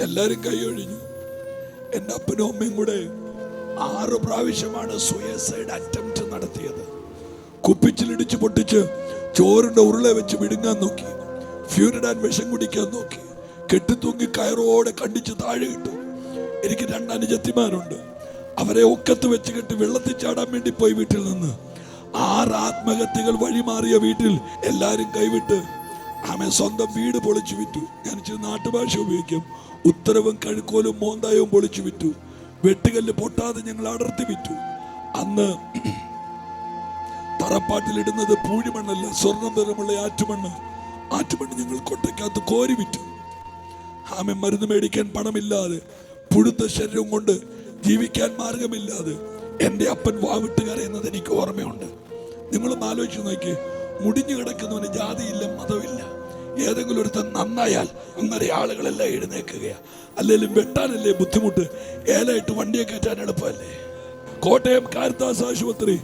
എല്ലാരും കൈയൊഴിഞ്ഞു. എൻ്റെ അപ്പനും അമ്മയും കൂടെ 6 പ്രാവശ്യമാണ് സൂയിസൈഡ് അറ്റംപ്റ്റ് നടത്തിയത്. കുപ്പിച്ചിലിടിച്ച് പൊട്ടിച്ച് ചോറിന്റെ ഉരുള വെച്ച് വിടുങ്ങാൻ നോക്കി, ഫ്യൂരിഡാൻ വിഷം കുടിക്കാൻ നോക്കി, കെട്ടിത്തൂങ്ങി കയറോടെ കണ്ടിച്ച് താഴെ ഇട്ടു. എനിക്ക് 2 അനുജത്തിമാരുണ്ട്. അവരെ ഒക്കത്ത് വെച്ച് കെട്ടി വെള്ളത്തിൽ ചാടാൻ വേണ്ടി പോയി വീട്ടിൽ നിന്ന് 6 ആത്മഹത്യകൾ വഴിമാറിയ വീട്ടിൽ എല്ലാരും കൈവിട്ട് സ്വന്തം വീട് പൊളിച്ചു വിറ്റു. ഞാൻ ഇച്ചിരി നാട്ടുഭാഷ ഉപയോഗിക്കും. ഉത്തരവും കഴുക്കോലും മോന്തായവും പൊളിച്ചു വിറ്റു. വെട്ടുകല്ല് പൊട്ടാതെ ഞങ്ങൾ അടർത്തി വിറ്റു. അന്ന് തറപ്പാട്ടിലിടുന്നത് പൂഴിമണ്ണല്ല, സ്വർണം നിറമുള്ള ആറ്റുമണ്ണ് ഞങ്ങൾ കൊട്ടയ്ക്കകത്ത് കോരി വിറ്റു. മരുന്ന് മേടിക്കാൻ പണമില്ലാതെ, പുഴുത്ത ശരീരം കൊണ്ട് ജീവിക്കാൻ മാർഗമില്ലാതെ എൻ്റെ അപ്പൻ വാവിട്ട് കരയുന്നത് എനിക്ക് ഓർമ്മയുണ്ട്. നിങ്ങളൊന്ന് ആലോചിച്ച് നോക്കി. മുടിഞ്ഞു കിടക്കുന്നവന് ജാതിയില്ല, മതമില്ല. ഏതെങ്കിലും ഒരുത്തൻ നന്നായാൽ അന്നേരം ആളുകളെല്ലാം എഴുന്നേൽക്കുകയാണ്. അല്ലെങ്കിലും വെട്ടാനല്ലേ ബുദ്ധിമുട്ട്, ഏലായിട്ട് വണ്ടിയെ കയറ്റാൻ എളുപ്പമല്ലേ. കോട്ടയം കാരിത്താസ് ആശുപത്രി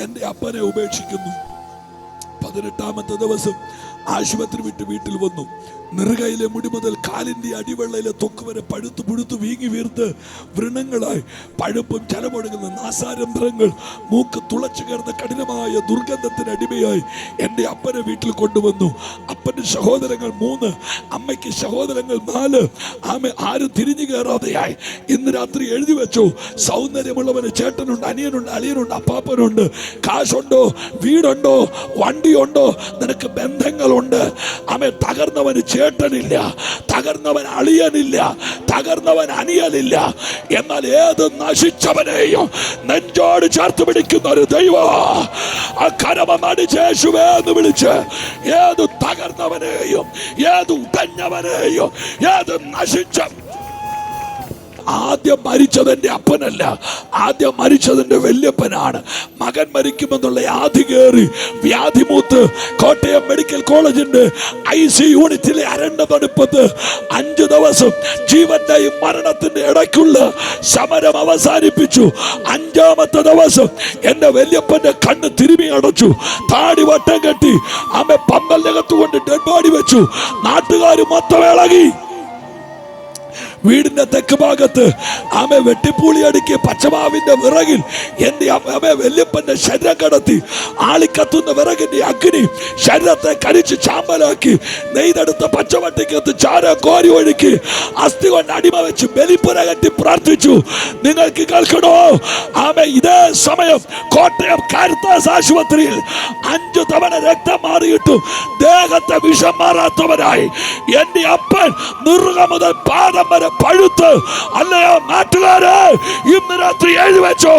എൻ്റെ അപ്പനെ ഉപേക്ഷിക്കുന്നു. 18ാമത്തെ ദിവസം ആശുപത്രി വിട്ട് വീട്ടിൽ വന്നു. നെറുകയിലെ മുടി മുതൽ കാലിൻ്റെ അടിവെള്ളയിലെ തൊക്ക് വരെ പഴുത്തു പുഴുത്തു വീങ്ങി വീർത്ത് വൃണങ്ങളായി പഴുപ്പും ചലമൊടുങ്ങുന്ന നാസാരന്ധ്രങ്ങൾ, മൂക്ക് തുളച്ചു കയറുന്ന കഠിനമായ ദുർഗന്ധത്തിന് അടിമയായി എൻ്റെ അപ്പനെ വീട്ടിൽ കൊണ്ടുവന്നു. അപ്പൻ്റെ സഹോദരങ്ങൾ 3, അമ്മയ്ക്ക് സഹോദരങ്ങൾ 4. ആരും തിരിഞ്ഞു കയറാതെയായി. ഇന്ന് രാത്രി എഴുതി വെച്ചു, സൗന്ദര്യമുള്ളവന് ചേട്ടനുണ്ട്, അനിയനുണ്ട്, അളിയനുണ്ട്, അപ്പാപ്പനുണ്ട്. കാശുണ്ടോ, വീടുണ്ടോ, വണ്ടിയുണ്ടോ, നിനക്ക് ബന്ധങ്ങളുണ്ട്. തകർന്നവന് ചേട്ടനില്ല, തകർന്നവൻ അളിയനില്ല, തകർന്നവൻ അനിയനില്ല. എന്നാൽ ഏത് നശിച്ചവനെയും നെഞ്ചോട് ചേർത്ത് പിടിക്കുന്ന ഒരു ദൈവം, ആ കരമടിച്ചേശുവേ എന്ന് വിളിച്ച് ഏത് തകർന്നവനെയും, ഏത് ഉടഞ്ഞവനെയും, ഏത് നശിച്ച ആദ്യം മരിച്ചത് എൻ്റെ അപ്പനല്ല, ആദ്യം മരിച്ചത് എൻ്റെ വല്യപ്പനാണ്. മകൻ മരിക്കുമെന്നുള്ള ആധി കയറി വ്യാധി മൂത്ത് കോട്ടയം മെഡിക്കൽ കോളേജിന്റെ IC യൂണിറ്റിലെ അരണ്ട തണുപ്പത്ത് 5 ദിവസം ജീവന്റെയും മരണത്തിന്റെ ഇടയ്ക്കുള്ള സമരം അവസാനിപ്പിച്ചു. 5ാമത്തെ ദിവസം എൻ്റെ വല്യപ്പന്റെ കണ്ണ് തിരുമി അടച്ചു, താടി വട്ടം കെട്ടി പന്തലിനകത്ത് കൊണ്ട് ഡെഡ് ബോഡി വെച്ചു. നാട്ടുകാർ മൊത്തം ഇളകി. വീടിന്റെ തെക്ക് ഭാഗത്ത് വെട്ടിപ്പൂളി അടുക്കിയ പച്ചമാവിന്റെ വിറകിൽ എൻ്റെ വല്യപ്പന്റെ ശരീരം കടത്തി. ആളിക്കത്തുന്ന വിറകിന്റെ അഗ്നി ശരീരത്തെ കരിച്ച് ചാമ്പലാക്കി. നെയ്തെടുത്ത പച്ചവട്ടിക്കകത്ത് ചാര കോരി ഒഴുക്കി അസ്ഥി കൊണ്ട് അടിമ വെച്ച് ബലിപ്പുര കെട്ടി പ്രാർത്ഥിച്ചു. നിങ്ങൾക്ക് കേൾക്കണോ? ഇതേ സമയം കോട്ടയം കാരിത്താസ് ആശുപത്രിയിൽ 5 തവണ രക്തം മാറിയിട്ടും ദേഹത്തെ വിഷം മാറാത്തവരായി എൻ്റെ അപ്പൻ നുറുക മുതൽ പാദം വരെ പഴുത്ത്. അല്ലയോ നാട്ടുകാരെ, ഇന്ന് രാത്രി എഴുതി വെച്ചോ,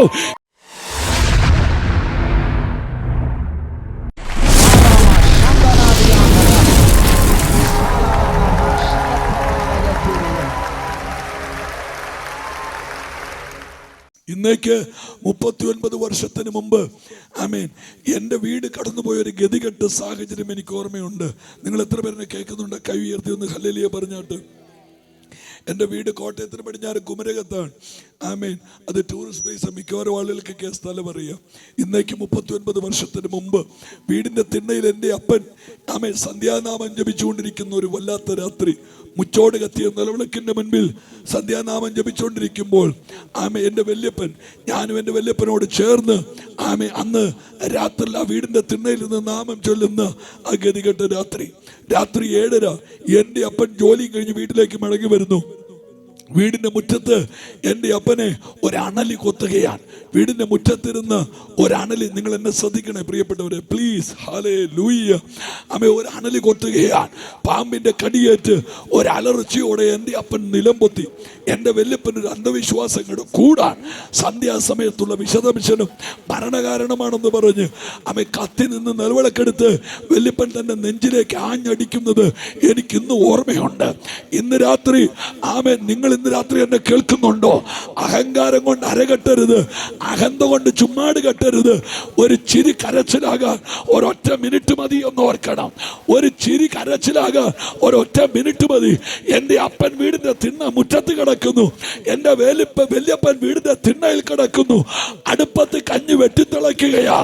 ഇന്നേക്ക് 39 വർഷത്തിന് മുമ്പ് എൻ്റെ വീട് കടന്നുപോയ ഒരു ഗതികെട്ട സാഹചര്യം എനിക്ക് ഓർമ്മയുണ്ട്. നിങ്ങൾ എത്ര പേരെ കേൾക്കുന്നുണ്ട്? കൈ ഉയർത്തി ഒന്ന് ഹല്ലേലൂയ പറഞ്ഞാട്ട്. എൻ്റെ വീട് കോട്ടയത്തിന് പടിഞ്ഞാറ് കുമരകത്താണ്. അത് ടൂറിസ്റ്റ് പ്ലേസ്. മിക്കവാറും ആളുകൾക്കൊക്കെ സ്ഥലം അറിയാം. ഇന്നേക്ക് 39 വർഷത്തിന് മുമ്പ് വീടിൻ്റെ തിണ്ണയിൽ എൻ്റെ അപ്പൻ സന്ധ്യാനാമം ജപിച്ചുകൊണ്ടിരിക്കുന്ന ഒരു വല്ലാത്ത രാത്രി, മുച്ചോട് കത്തിയ നിലവിളക്കിൻ്റെ മുൻപിൽ സന്ധ്യാനാമം ജപിച്ചുകൊണ്ടിരിക്കുമ്പോൾ എൻ്റെ വല്യപ്പൻ, ഞാനും എൻ്റെ വല്യപ്പനോട് ചേർന്ന് അന്ന് രാത്രി ആ വീടിൻ്റെ തിണ്ണയിൽ നിന്ന് നാമം ചൊല്ലുന്ന ആ ഗതികെട്ട രാത്രി 7:30 എൻ്റെ അപ്പൻ ജോലി കഴിഞ്ഞ് വീട്ടിലേക്ക് മടങ്ങി വരുന്നു. വീടിന്റെ മുറ്റത്ത് എൻ്റെ അപ്പനെ ഒരണലി കൊത്തുകയാണ്. വീടിന്റെ മുറ്റത്തിരുന്ന് ഒരണലി, നിങ്ങൾ എന്നെ ശ്രദ്ധിക്കണേ പ്രിയപ്പെട്ടവരെ, പ്ലീസ്, ഹല്ലേലൂയ. ഒരണലി കൊത്തുകയാണ്. പാമ്പിന്റെ കടിയേറ്റ് ഒരലർച്ചയോടെ എൻ്റെ അപ്പൻ നിലംപൊത്തി. എൻ്റെ വല്യപ്പനൊരു അന്ധവിശ്വാസങ്ങളുടെ കൂടാൻ സന്ധ്യാസമയത്തുള്ള വിശദംശനം മരണകാരണമാണെന്ന് പറഞ്ഞ് കത്തി നിന്ന് നിലവിളക്കെടുത്ത് വല്യപ്പൻ തന്റെ നെഞ്ചിലേക്ക് ആഞ്ഞടിക്കുന്നത് എനിക്കിന്ന് ഓർമ്മയുണ്ട്. ഇന്ന് രാത്രി നിങ്ങൾ ഇന്ന് രാത്രി എന്നെ കേൾക്കുന്നുണ്ടോ? അഹങ്കാരം കൊണ്ട് അരകെട്ടരുത്, അഹന്ത കൊണ്ട് ചുമ്മാട് കെട്ടരുത്. ഒരു ചിരി കരച്ചിലാകാൻ ഒരൊറ്റ മിനിറ്റ് മതി എന്ന് ഓർക്കണം. ഒരു ചിരി കരച്ചിലാകാൻ ഒരൊറ്റ മിനിറ്റ് മതി. എൻ്റെ അപ്പൻ വീടിന്റെ തിണ്ണ മുറ്റത്ത് കിടക്കുന്നു, എൻ്റെ വല്യപ്പൻ വീടിന്റെ തിണ്ണയിൽ കിടക്കുന്നു, അടുപ്പത്ത് കഞ്ഞി വെട്ടിത്തിളയ്ക്കുകയാ.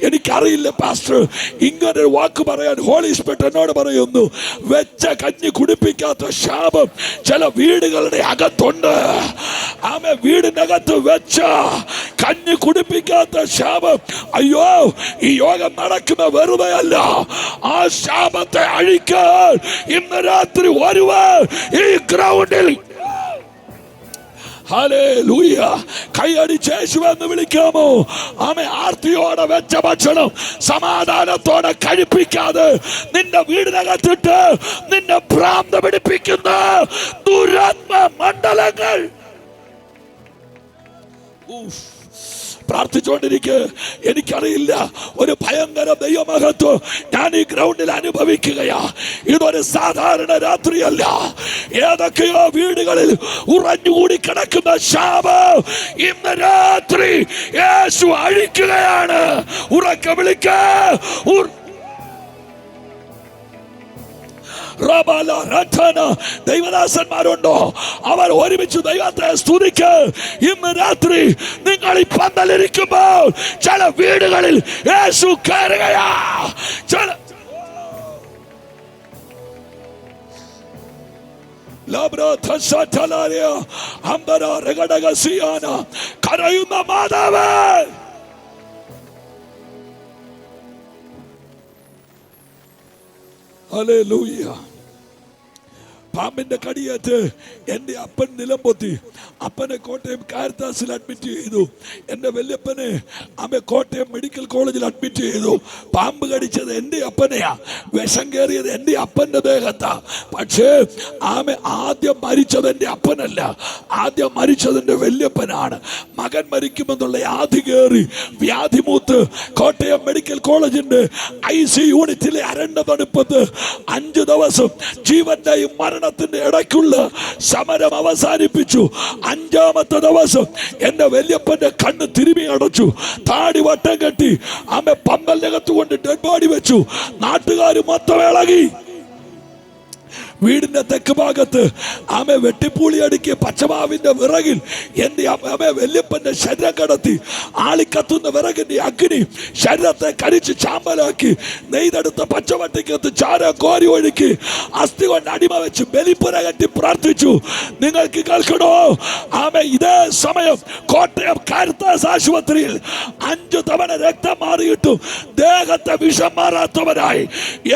എനിക്കറിയില്ല പാസ്റ്റർ, ഇങ്ങനൊരു വാക്ക് പറയാൻ ഹോളി സ്പിരിറ്റ് എന്നോട് പറയുന്നു. വെച്ച കഞ്ഞി കുടിപ്പിക്കാത്ത ശാപം ചില വീടുകളുടെ അകത്തുണ്ട്. ആമേ, വീടിനകത്ത് വെച്ച കഞ്ഞി കുടിപ്പിക്കാത്ത ശാപം. അയ്യോ, ഈ യോഗം നടക്കുന്ന വെറുതെ അല്ല. ആ ശാപത്തെ അഴിക്കാൻ ഇന്ന് രാത്രി ഒരുവൻ ഈ ഗ്രൗണ്ടിൽ ഹല്ലേലൂയ കൈയടിച്ച് യേശുവെന്ന് വിളിക്കാമോ? ആമേ, ആർത്തിയോടെ വെച്ച ഭക്ഷണം സമാധാനത്തോടെ കഴിപ്പിക്കാതെ നിന്റെ വീടിനകത്തിട്ട് നിന്നെ ഭ്രാന്ത് പിടിപ്പിക്കുന്ന ദുരാത്മ മണ്ഡലങ്ങൾ പ്രാർത്ഥിച്ചുകൊണ്ടിരിക്കുക. എനിക്കറിയില്ല, ഒരു ഭയങ്കര ദൈവമഹത്വം ഞാൻ ഈ ഗ്രൗണ്ടിൽ അനുഭവിക്കുകയാ. ഇതൊരു സാധാരണ രാത്രിയല്ല. ഏതൊക്കെയോ വീടുകളിൽ ഉറഞ്ഞുകൂടി കിടക്കുന്ന ശാപം ഇന്ന് രാത്രി യേശു അഴിക്കുകയാണ്. ഉറക്കെ വിളിക്ക. ദൈവദാസന്മാരുണ്ടോ? അവർ ഒരുമിച്ച് ദൈവത്തെ സ്തുതിക്ക്. ഇന്ന് രാത്രി നിങ്ങൾ ഈ പന്തലിരിക്കുമ്പോൾ ചില വീടുകളിൽ യേശു കയറുകയാ. കരയുന്ന മാതാവ്, ഹല്ലേലൂയ. പാമ്പിന്റെ കടിയേറ്റ് എൻ്റെ അപ്പൻ നിലംപൊത്തി. അപ്പനെ കോട്ടയം കാരിത്താസിൽ അഡ്മിറ്റ് ചെയ്തു. എൻ്റെ വല്യപ്പനെ കോട്ടയം മെഡിക്കൽ കോളേജിൽ അഡ്മിറ്റ് ചെയ്തു. പാമ്പ് കടിച്ചത് എൻ്റെ അപ്പനെയാ, വിഷം കയറിയത് എൻ്റെ അപ്പൻ്റെ ദേഹത്താ. പക്ഷേ ആദ്യം മരിച്ചത് എൻ്റെ അപ്പനല്ല, ആദ്യം മരിച്ചത് എൻ്റെ വല്യപ്പനാണ്. മകൻ മരിക്കുമെന്നുള്ള ആധി കയറി വ്യാധി മൂത്ത് കോട്ടയം മെഡിക്കൽ കോളേജിന്റെ IC യൂണിറ്റിലെ അരണ്ട തണുപ്പത്ത് 5 ദിവസം ജീവന്റെയും മരണത്തിന്റെ ഇടയ്ക്കുള്ള സമരം അവസാനിപ്പിച്ചു. 5ാമത്തെ ദിവസം എന്റെ വല്യപ്പന്റെ കണ്ണ് തിരുമി അടച്ചു, താടി വട്ടം കെട്ടി പന്തലിനകത്ത് കൊണ്ട് ഡെഡ് ബോഡി വെച്ചു. നാട്ടുകാർ മൊത്തം ഇളകി. വീടിന്റെ തെക്ക് ഭാഗത്ത് വെട്ടിപ്പൂളി അടുക്കിയ പച്ചമാവിന്റെ വിറകിൽ എന്റെ വല്യപ്പന്റെ ശരീരം കടത്തി. ആളിക്കത്തുന്ന വിറകിന്റെ അഗ്നി ശരീരത്തെ കരിച്ച് ചാമ്പലാക്കി. നെയ്തെടുത്ത പച്ചവട്ടിക്കകത്ത് ചാര കോരി ഒഴുക്കി അസ്ഥി കൊണ്ട് അടിമ വെച്ച് ബലിപ്പുര കെട്ടി പ്രാർത്ഥിച്ചു. നിങ്ങൾക്ക് കേൾക്കണോ? ഇതേ സമയം കോട്ടയം കാരിത്താസ് ആശുപത്രിയിൽ 5 തവണ രക്തം മാറിയിട്ടും ദേഹത്തെ വിഷം മാറാത്തവനായി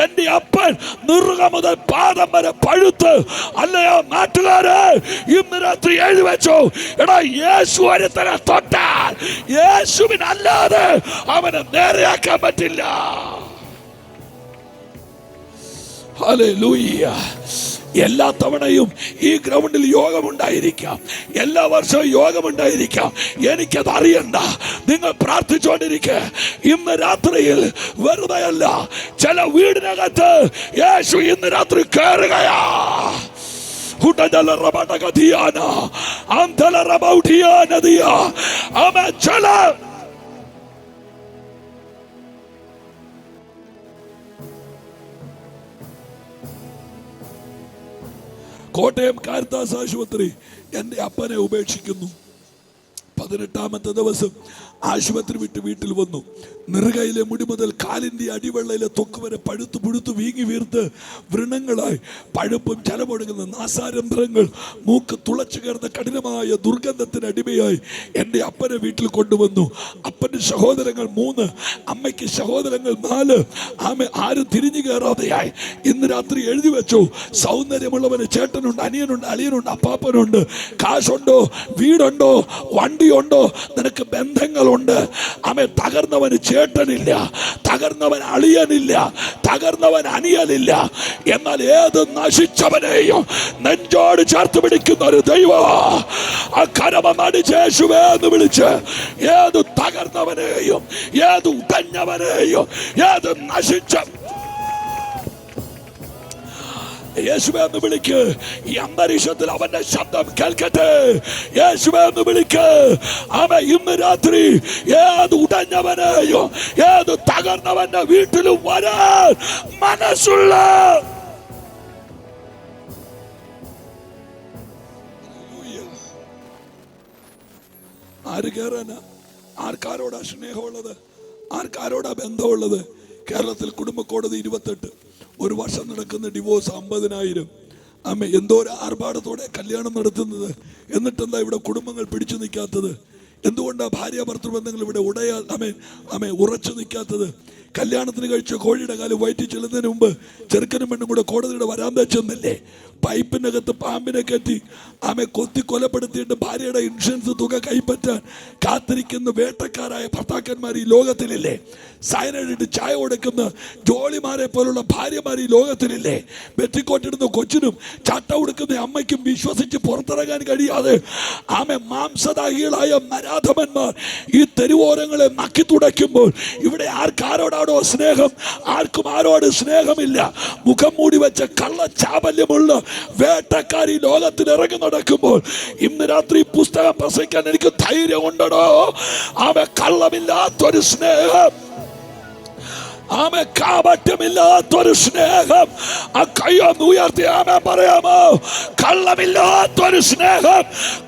എന്റെ അപ്പൻ നിറുക മുതൽ പാദം വരെ പഴുത്ത്. അല്ലയോ നാട്ടുകാരെ, ഇന്ന് രാത്രി എഴുതി വെച്ചോ, എടാ, യേശു ഒരുത്തനെ തൊട്ടാൽ യേശുവിനല്ലാതെ അവനെ നേരെയാക്കാൻ പറ്റില്ല. ഹല്ലേലൂയ. എല്ലാ തവണയും ഈ ഗ്രൗണ്ടിൽ യോഗമുണ്ടായിരിക്കാം, എല്ലാ വർഷവും യോഗമുണ്ടായിരിക്കാം. എനിക്കത് അറിയണ്ട. നിങ്ങൾ പ്രാർത്ഥിച്ചുകൊണ്ടിരിക്കുക. ഇന്ന് രാത്രിയിൽ വെറുതെയല്ല, ചില വീടിനകത്ത് യേശു ഇന്ന് രാത്രി കയറുകയാ. കോട്ടയം കാരിത്താസ് ആശുപത്രി എൻ്റെ അപ്പനെ ഉപേക്ഷിക്കുന്നു. 18ാമത്തെ ദിവസം ആശുപത്രി വിട്ട് വീട്ടിൽ വന്നു. നെറുകയിലെ മുടി മുതൽ കാലിൻ്റെ അടിവെള്ളയിലെ തൊക്ക് വരെ പഴുത്തു പുഴുത്തു വീങ്ങി വീർത്ത് വൃണങ്ങളായി പഴുപ്പും ചലമൊടുങ്ങുന്ന നാസാരന്ധ്രങ്ങൾ, മൂക്ക് തുളച്ചു കയറുന്ന കഠിനമായ ദുർഗന്ധത്തിന് അടിമയായി എൻ്റെ അപ്പനെ വീട്ടിൽ കൊണ്ടുവന്നു. അപ്പൻ്റെ സഹോദരങ്ങൾ 3, അമ്മയ്ക്ക് സഹോദരങ്ങൾ 4. ആരും തിരിഞ്ഞു കയറാതെയായി. ഇന്ന് രാത്രി എഴുതി വെച്ചു, സൗന്ദര്യമുള്ളവന് ചേട്ടനുണ്ട്, അനിയനുണ്ട്, അളിയനുണ്ട്, അപ്പാപ്പനുണ്ട്. കാശുണ്ടോ, വീടുണ്ടോ, വണ്ടിയുണ്ടോ, നിനക്ക് ബന്ധങ്ങളുണ്ട്. തകർന്നവന് ചേട്ടനില്ല, തകർന്നവൻ അളിയനില്ല, തകർന്നവൻ അനിയനില്ല. എന്നാൽ ഏത് നശിച്ചവനെയും നെഞ്ചോട് ചേർത്ത് പിടിക്കുന്ന ഒരു ദൈവം. ആ കരമടിച്ചേശുവേ എന്ന് വിളിച്ച് ഏത് തകർന്നവനെയും, ഏത് ഉടഞ്ഞവനെയും, ഏത് നശിച്ച യേശുവേ എന്ന് വിളിക്ക്. ഈ അന്തരീക്ഷത്തിൽ അവന്റെ ശബ്ദം കേൾക്കട്ടെ. യേശുവേ എന്ന് വിളിക്ക്. അവൻ ഇന്ന് രാത്രി ഏത് ഉടഞ്ഞവനെയോ ഏത് തകർന്നവന്റെ വീട്ടിലും വരാൻ മനസ്സുള്ള ആര് കയറാനാ? ആർക്കാരോടാ സ്നേഹമുള്ളത്? ആർക്കാരോടാ ബന്ധമുള്ളത്? കേരളത്തിൽ കുടുംബ കോടതി 28, ഒരു വർഷം നടക്കുന്ന ഡിവോഴ്സ് 50,000. അമ്മ എന്തോ ഒരു ആർഭാടത്തോടെ കല്യാണം നടത്തുന്നത്. എന്നിട്ടെന്താ ഇവിടെ കുടുംബങ്ങൾ പിടിച്ചു നിൽക്കാത്തത്? എന്തുകൊണ്ടാണ് ഭാര്യ ഭർത്തൃബന്ധങ്ങൾ ഇവിടെ ഉറച്ചു നിൽക്കാത്തത്? കല്യാണത്തിന് കഴിച്ച കോഴിയുടെ കാല് വയറ്റി ചെല്ലുന്നതിന് മുമ്പ് ചെറുക്കനും പെണ്ണും കൂടെ കോടതിയുടെ വരാന്ത ചെന്നല്ലേ പൈപ്പിനകത്ത് പാമ്പിനെ കയറ്റി കൊത്തി കൊലപ്പെടുത്തിയിട്ട് ഭാര്യയുടെ ഇൻഷുറൻസ് തുക കൈപ്പറ്റാൻ കാത്തിരിക്കുന്ന വേട്ടക്കാരായ ഭർത്താക്കന്മാർ ഈ ലോകത്തിലില്ലേ? സൈനൈഡിട്ട് ചായ കൊടുക്കുന്ന ജോളിമാരെ പോലുള്ള ഭാര്യമാർ ഈ ലോകത്തിലില്ലേ? വെറ്റിക്കോട്ടിടുന്ന കൊച്ചിനും ചട്ട കൊടുക്കുന്ന അമ്മയ്ക്കും വിശ്വസിച്ച് പുറത്തിറങ്ങാൻ കഴിയാതെ മാംസദാഹികളായ നരാധമന്മാർ ഈ തെരുവോരങ്ങളെ നക്കി തുടയ്ക്കുമ്പോൾ ഇവിടെ ആർക്കാരോടാണോ സ്നേഹം? ആർക്കും ആരോട് സ്നേഹമില്ല. മുഖം മൂടി വെച്ച കള്ള ചാബല്യമുള്ള വേട്ടക്കാരി ലോകത്തിൽ ഇറങ്ങി നടക്കുമ്പോൾ ഇന്ന് രാത്രി പുസ്തകം പ്രസംഗിക്കാൻ എനിക്ക് ധൈര്യം ഉണ്ടോ? കള്ളമില്ലാത്തൊരു സ്നേഹം, കാപട്യമില്ലാത്തൊരു സ്നേഹം. ആ കയ്യൊന്ന് ഉയർത്തി പറയാമോ? കള്ളമില്ലാത്തൊരു സ്നേഹം,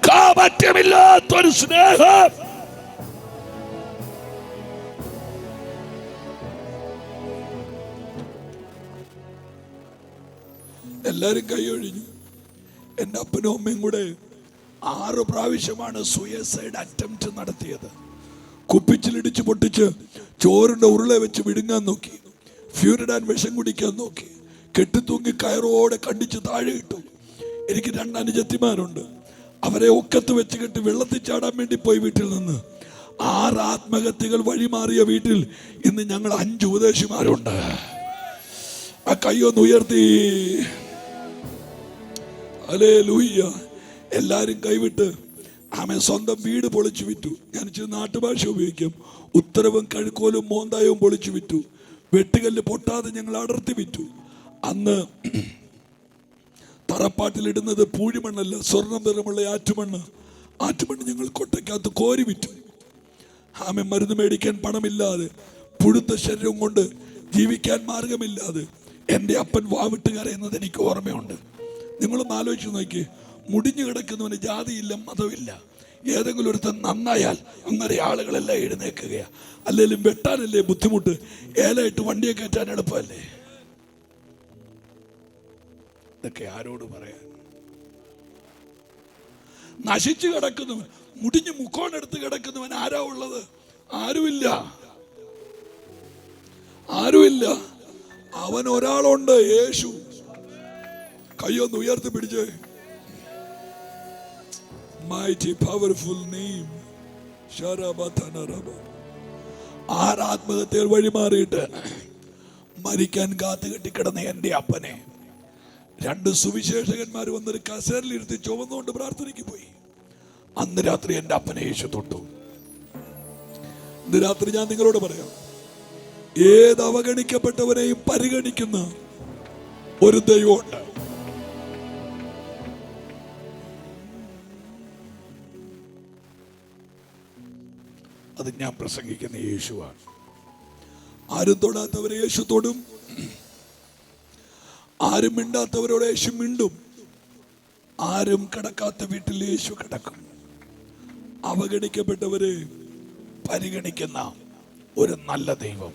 കാപട്യമില്ലാത്തൊരു സ്നേഹം. എല്ലാരും കൈയൊഴിഞ്ഞു. എൻ്റെ അപ്പനും അമ്മയും കൂടെ 6 പ്രാവശ്യമാണ് സൂയിസൈഡ് അറ്റംപ്റ്റ് നടത്തിയത്. കുപ്പിച്ചിലിടിച്ച് പൊട്ടിച്ച് ചോറിന്റെ ഉരുള വെച്ച് വിഴുങ്ങാൻ നോക്കി, ഫ്യൂരിഡാൻ വിഷം കുടിക്കാൻ നോക്കി, കെട്ടിത്തൂങ്ങി കയറോടെ കണ്ടിച്ച് താഴെ ഇട്ടു. എനിക്ക് 2 അനുജത്തിമാരുണ്ട്. അവരെ ഒക്കത്ത് വെച്ച് കെട്ടി വെള്ളത്തിൽ ചാടാൻ വേണ്ടി പോയി വീട്ടിൽ നിന്ന് 6 ആത്മഹത്യകൾ വഴിമാറിയ വീട്ടിൽ ഇന്ന് ഞങ്ങൾ 5 ഉപദേശിമാരുണ്ട്. ആ കൈയൊന്ന് ഉയർത്തി. ഹല്ലേലൂയ. എല്ലാരും കൈവിട്ട് സ്വന്തം വീട് പൊളിച്ചു വിറ്റു. ഞാൻ നാട്ടുഭാഷ ഉപയോഗിക്കും. ഉത്തരവും കഴുക്കോലും മോന്തായവും പൊളിച്ചു വിറ്റു. വെട്ടുകല്ല് പൊട്ടാതെ ഞങ്ങൾ അടർത്തി വിറ്റു. അന്ന് തറപ്പാട്ടിലിടുന്നത് പൂഴിമണ്ണല്ല, സ്വർണം നിറമുള്ള ആറ്റുമണ്ണ്. ഞങ്ങൾ കൊട്ടയ്ക്കകത്ത് കോരി വിറ്റു. മരുന്ന് മേടിക്കാൻ പണമില്ലാതെ, പുഴുത്ത ശരീരം കൊണ്ട് ജീവിക്കാൻ മാർഗമില്ലാതെ എൻ്റെ അപ്പൻ വാവിട്ട് കരയുന്നത് എനിക്ക് ഓർമ്മയുണ്ട്. നിങ്ങളൊന്ന് ആലോചിച്ച് നോക്കി. മുടിഞ്ഞു കിടക്കുന്നവന് ജാതിയില്ല, മതമില്ല. ഏതെങ്കിലും ഒരുത്തൻ നന്നായാൽ അങ്ങനെ ആളുകളെല്ലാം എഴുന്നേൽക്കുകയാ. അല്ലെങ്കിലും വെട്ടാനല്ലേ ബുദ്ധിമുട്ട്, ഏലായിട്ട് വണ്ടിയെ കയറ്റാൻ എളുപ്പമല്ലേ? ഇതൊക്കെ ആരോട് പറയാൻ? നശിച്ചു കിടക്കുന്നവൻ, മുടിഞ്ഞ് മുക്കോണെടുത്ത് കിടക്കുന്നവൻ ആരാ ഉള്ളത്? ആരുമില്ല. അവൻ ഒരാളുണ്ട്, യേശു. കയ്യൊന്ന് ഉയർത്തി പിടിച്ചേ. Mighty powerful name. ആത്മഹത്യകൾ വഴിമാറിയിട്ട് മരിക്കാൻ കാത്തു കെട്ടിക്കിടന്ന എൻ്റെ അപ്പനെ 2 സുവിശേഷകന്മാർ വന്നൊരു കസേരയിലിരുത്തി ചുവന്നുകൊണ്ട് പ്രാർത്ഥനയ്ക്ക് പോയി. അന്ന് രാത്രി എൻ്റെ അപ്പനെ യേശു തൊട്ടു. ഇന്ന് രാത്രി ഞാൻ നിങ്ങളോട് പറയാം, ഏത് അവഗണിക്കപ്പെട്ടവരെയും പരിഗണിക്കുന്ന ഒരു ദൈവമുണ്ട്. അത് ഞാൻ പ്രസംഗിക്കുന്ന യേശുവാണ്. ആരും തൊടാത്തവരെ യേശു തൊടും. ആരും മിണ്ടാത്തവരോട് യേശു മിണ്ടും. ആരും കിടക്കാത്ത വീട്ടിൽ യേശു കിടക്കും. അവഗണിക്കപ്പെട്ടവരെ പരിഗണിക്കുന്ന ഒരു നല്ല ദൈവം.